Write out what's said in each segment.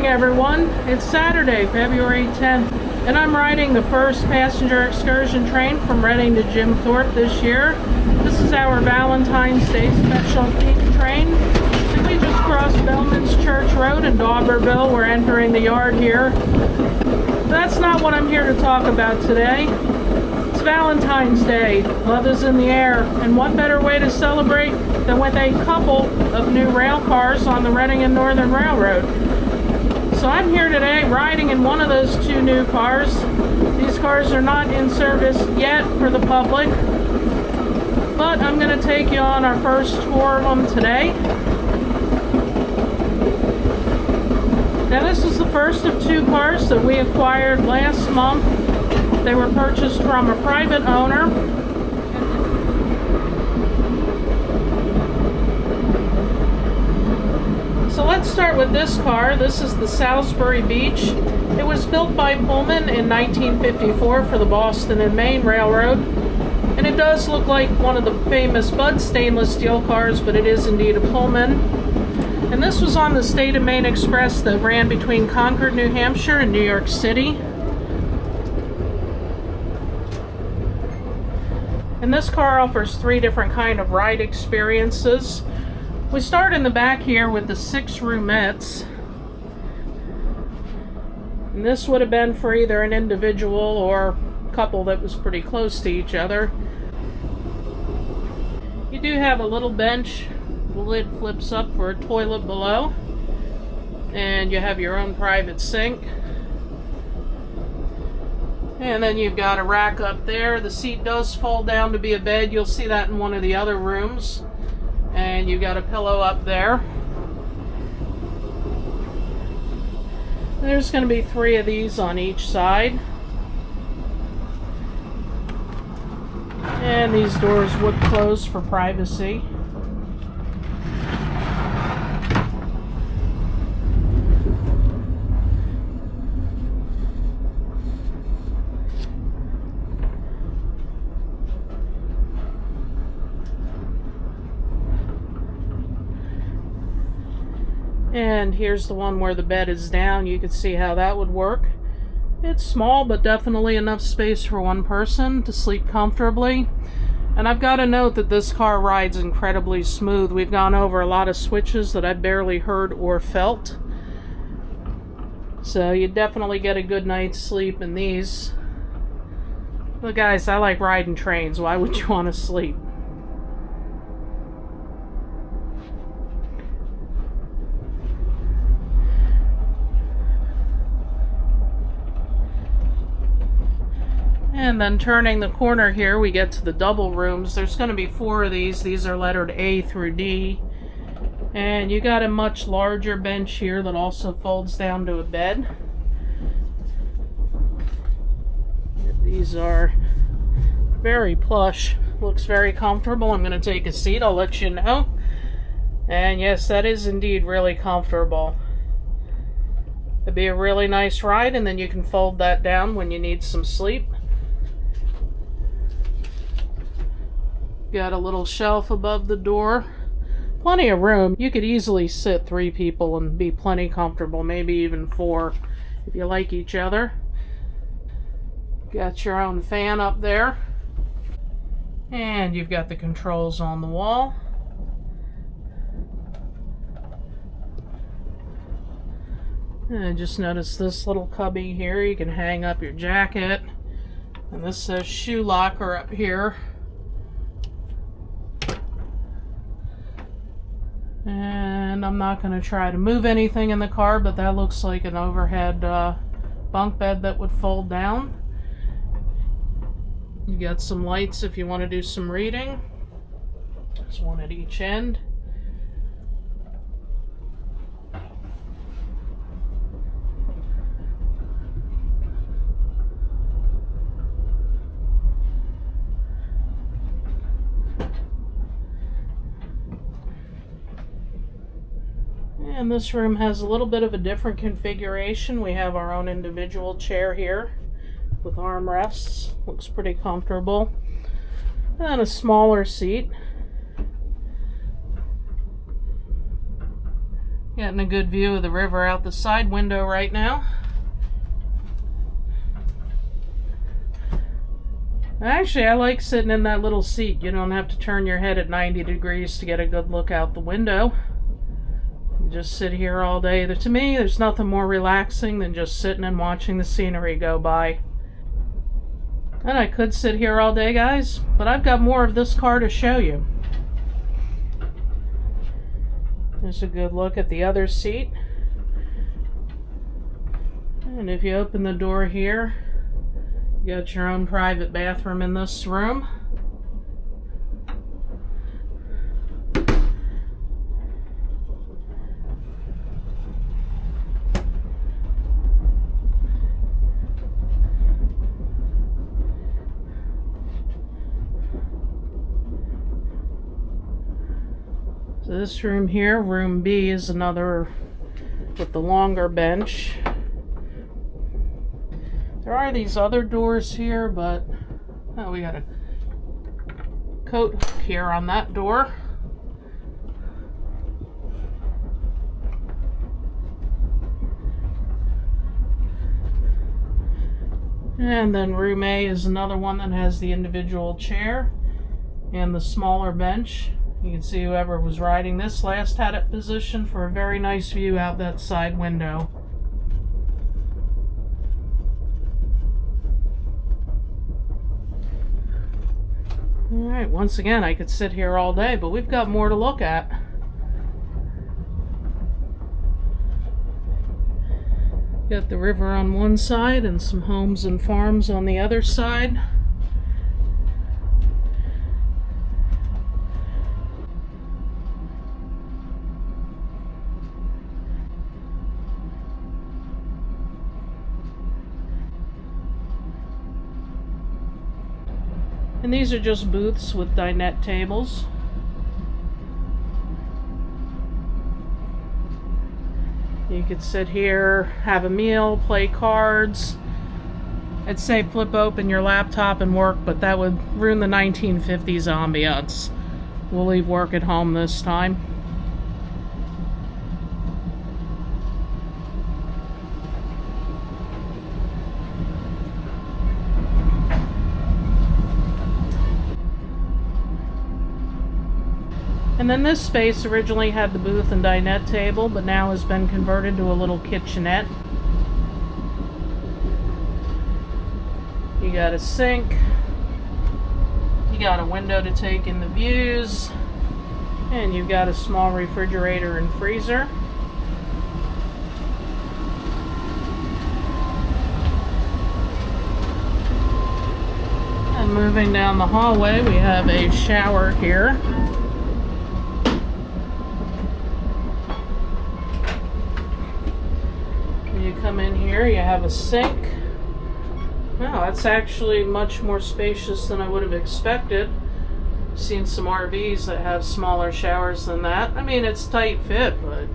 morning, everyone. It's Saturday, February 10th, and I'm riding the first passenger excursion train from Reading to Jim Thorpe this year. This is our Valentine's Day special train. And we just crossed Bellman's Church Road in Dauberville. We're entering the yard here. That's not what I'm here to talk about today. It's Valentine's Day. Love is in the air. And what better way to celebrate than with a couple of new rail cars on the Reading and Northern Railroad. So I'm here today riding in one of those two new cars. These cars are not in service yet for the public, but I'm going to take you on our first tour of them today. Now this is the first of two cars that we acquired last month. They were purchased from a private owner. So let's start with this car. This is the Salsbury Beach. It was built by Pullman in 1954 for the Boston and Maine Railroad. And it does look like one of the famous Budd stainless steel cars, but it is indeed a Pullman. And this was on the State of Maine Express that ran between Concord, New Hampshire and New York City. And this car offers three different kind of ride experiences. We start in the back here with the 6 roomettes. And this would have been for either an individual or a couple that was pretty close to each other. You do have a little bench. The lid flips up for a toilet below. And you have your own private sink. And then you've got a rack up there. The seat does fold down to be a bed. You'll see that in one of the other rooms. And you've got a pillow up there. There's going to be 3 of these on each side. And these doors would close for privacy. And here's the one where the bed is down. You can see how that would work. It's small, but definitely enough space for one person to sleep comfortably. And I've got to note that this car rides incredibly smooth. We've gone over a lot of switches that I barely heard or felt. So you definitely get a good night's sleep in these. But guys, I like riding trains. Why would you want to sleep? And then turning the corner here, we get to the double rooms. There's going to be 4 of these. These are lettered A through D. And you got a much larger bench here that also folds down to a bed. These are very plush. Looks very comfortable. I'm going to take a seat. I'll let you know. And yes, that is indeed really comfortable. It'd be a really nice ride, and then you can fold that down when you need some sleep. Got a little shelf above the door. Plenty of room. You could easily sit 3 people and be plenty comfortable, maybe even 4 if you like each other. Got your own fan up there. And you've got the controls on the wall. And just notice this little cubby here. You can hang up your jacket. And this says shoe locker up here. And I'm not going to try to move anything in the car, but that looks like an overhead bunk bed that would fold down. You got some lights if you want to do some reading. There's one at each end. And this room has a little bit of a different configuration. We have our own individual chair here with armrests. Looks pretty comfortable. And a smaller seat. Getting a good view of the river out the side window right now. Actually, I like sitting in that little seat. You don't have to turn your head at 90 degrees to get a good look out the window. You just sit here all day. To me, there's nothing more relaxing than just sitting and watching the scenery go by. And I could sit here all day, guys, but I've got more of this car to show you. There's a good look at the other seat. And if you open the door here, you got your own private bathroom in this room. So this room here, room B, is another with the longer bench. There are these other doors here, but oh, we got a coat hook here on that door. And then room A is another one that has the individual chair and the smaller bench. You can see whoever was riding this last had it positioned for a very nice view out that side window. Alright, once again, I could sit here all day, but we've got more to look at. Got the river on one side and some homes and farms on the other side. And these are just booths with dinette tables. You could sit here, have a meal, play cards. I'd say flip open your laptop and work, but that would ruin the 1950s ambiance. We'll leave work at home this time. And then this space originally had the booth and dinette table, but now has been converted to a little kitchenette. You got a sink, you got a window to take in the views, and you've got a small refrigerator and freezer. And moving down the hallway, we have a shower here. Come in here, you have a sink. Wow, that's actually much more spacious than I would have expected. I've seen some RVs that have smaller showers than that. I mean, it's tight fit, but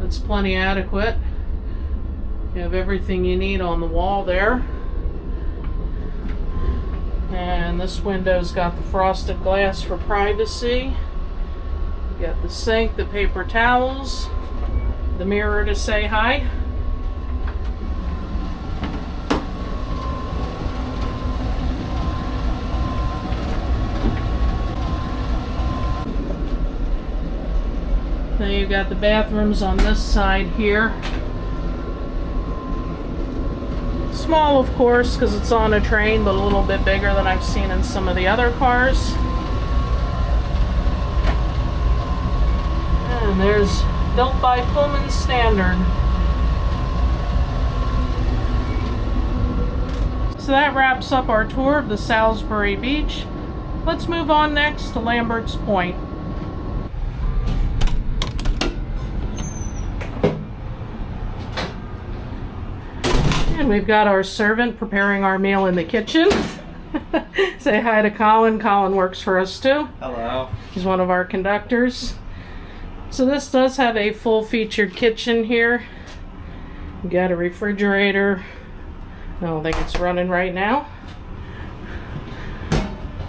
it's plenty adequate. You have everything you need on the wall there. And this window's got the frosted glass for privacy. You got the sink, the paper towels, the mirror to say hi. Then you've got the bathrooms on this side here. Small, of course, because it's on a train, but a little bit bigger than I've seen in some of the other cars. And there's built by Pullman standard. So that wraps up our tour of the Salsbury beach. Let's move on next to Lamberts Point. And we've got our servant preparing our meal in the kitchen. Say hi to Colin. Colin works for us too. Hello. He's one of our conductors. So this does have a full featured kitchen here. You got a refrigerator. I don't think it's running right now.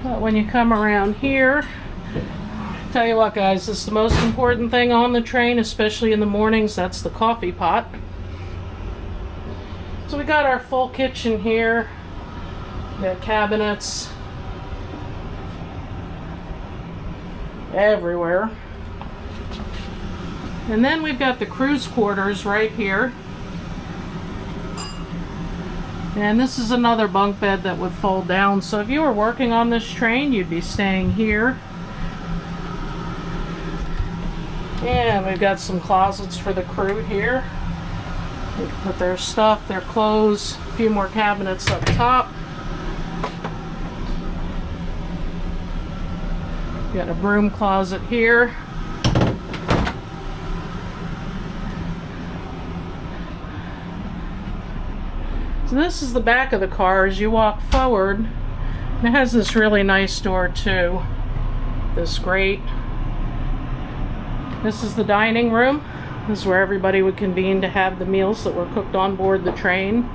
But when you come around here, Tell you what, guys, this is the most important thing on the train, especially in the mornings. That's the coffee pot. So we got our full kitchen here. We got cabinets everywhere. And then we've got the crew's quarters right here. And this is another bunk bed that would fold down. So if you were working on this train, you'd be staying here. And we've got some closets for the crew here. They can put their stuff, their clothes, a few more cabinets up top. Got a broom closet here. So this is the back of the car as you walk forward. And it has this really nice door too. This grate. This is the dining room. This is where everybody would convene to have the meals that were cooked on board the train.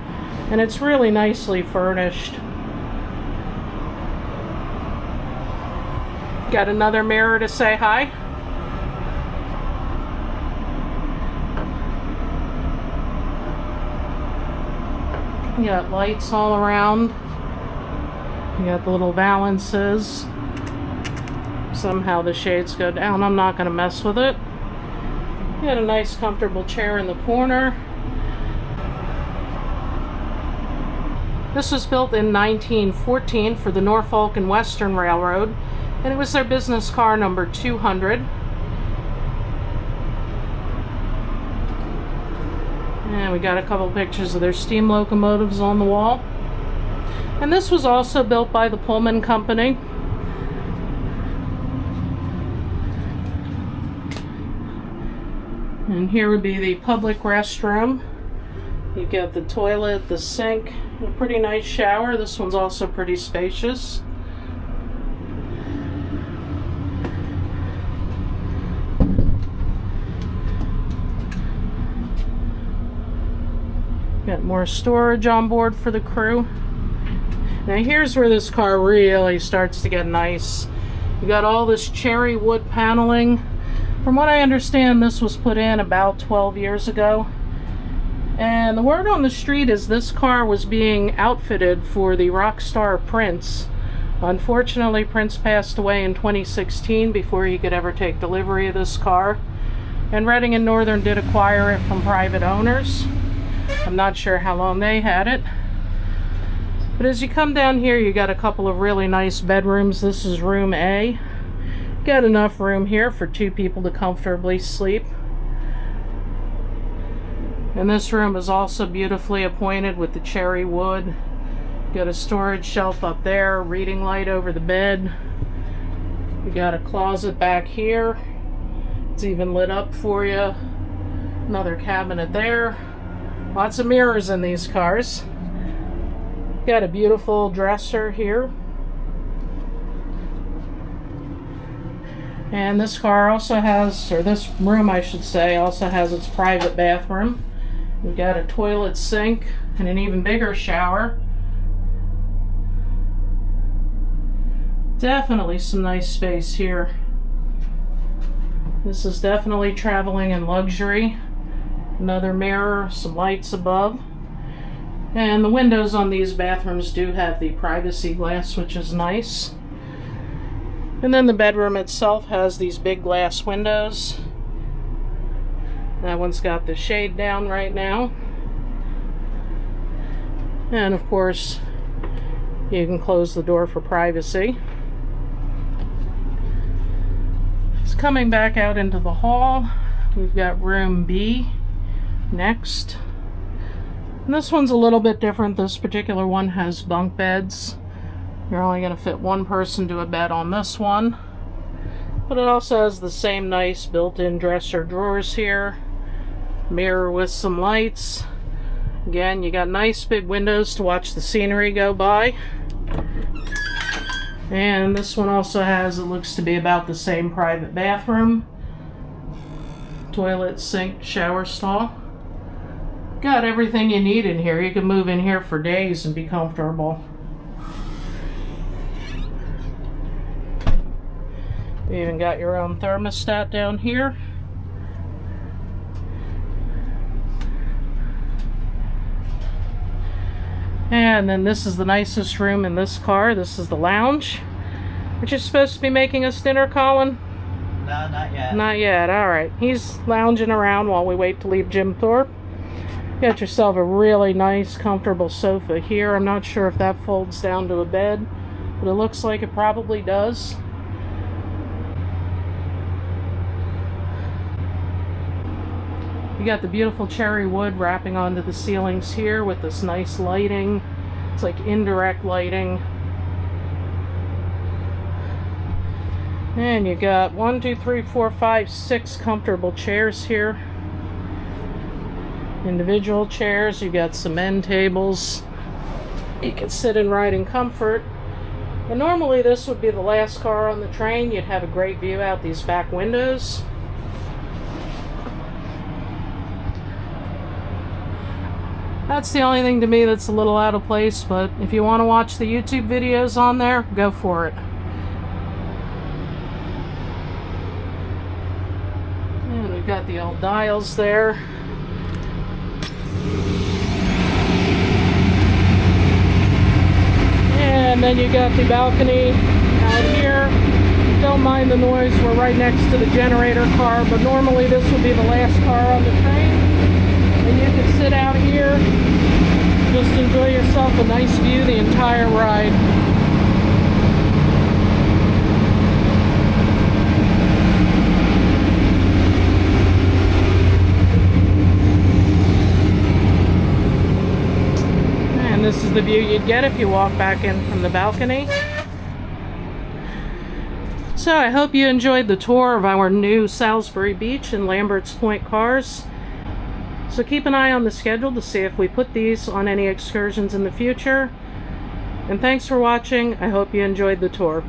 And it's really nicely furnished. Got another mirror to say hi. You got lights all around. You got the little valances. Somehow the shades go down. I'm not going to mess with it. You got a nice comfortable chair in the corner. This was built in 1914 for the Norfolk and Western Railroad, and it was their business car number 200. And we got a couple pictures of their steam locomotives on the wall. And this was also built by the Pullman company. And here would be the public restroom. You've got the toilet, the sink, a pretty nice shower. This one's also pretty spacious. Got more storage on board for the crew. Now here's where this car really starts to get nice. You got all this cherry wood paneling. From what I understand, this was put in about 12 years ago. And the word on the street is this car was being outfitted for the rock star Prince. Unfortunately, Prince passed away in 2016 before he could ever take delivery of this car. And Reading and Northern did acquire it from private owners. I'm not sure how long they had it. But as you come down here, you got a couple of really nice bedrooms. This is room A. Got enough room here for 2 people to comfortably sleep. And this room is also beautifully appointed with the cherry wood. Got a storage shelf up there, reading light over the bed. You got a closet back here. It's even lit up for you. Another cabinet there. Lots of mirrors in these cars. Got a beautiful dresser here. And this car also has, or this room I should say, also has its private bathroom. We've got a toilet, sink, and an even bigger shower. Definitely some nice space here. This is definitely traveling in luxury. Another mirror, some lights above. And the windows on these bathrooms do have the privacy glass, which is nice. And then the bedroom itself has these big glass windows. That one's got the shade down right now. And of course, you can close the door for privacy. It's coming back out into the hall. We've got room B next. And this one's a little bit different. This particular one has bunk beds. You're only going to fit one person to a bed on this one. But it also has the same nice built-in dresser drawers here. Mirror with some lights. Again, you got nice big windows to watch the scenery go by. And this one also has, it looks to be about the same private bathroom. Toilet, sink, shower stall. Got everything you need in here. You can move in here for days and be comfortable. You even got your own thermostat down here. And then this is the nicest room in this car. This is the lounge. Which is supposed to be making us dinner, Colin? No, not yet. Not yet. Alright. He's lounging around while we wait to leave Jim Thorpe. You got yourself a really nice, comfortable sofa here. I'm not sure if that folds down to a bed, but it looks like it probably does. You got the beautiful cherry wood wrapping onto the ceilings here with this nice lighting. It's like indirect lighting. And you got 1, 2, 3, 4, 5, 6 comfortable chairs here. Individual chairs. You got some end tables. You can sit and ride in comfort. And normally this would be the last car on the train. You'd have a great view out these back windows. That's the only thing to me that's a little out of place, but if you want to watch the YouTube videos on there, go for it. And we've got the old dials there. And then you got the balcony out here. Don't mind the noise, we're right next to the generator car, but normally this would be the last car on the train. And you can sit out here, just enjoy yourself a nice view the entire ride. And this is the view you'd get if you walk back in from the balcony. So I hope you enjoyed the tour of our new Salsbury Beach and Lamberts Point cars. So keep an eye on the schedule to see if we put these on any excursions in the future. And thanks for watching. I hope you enjoyed the tour.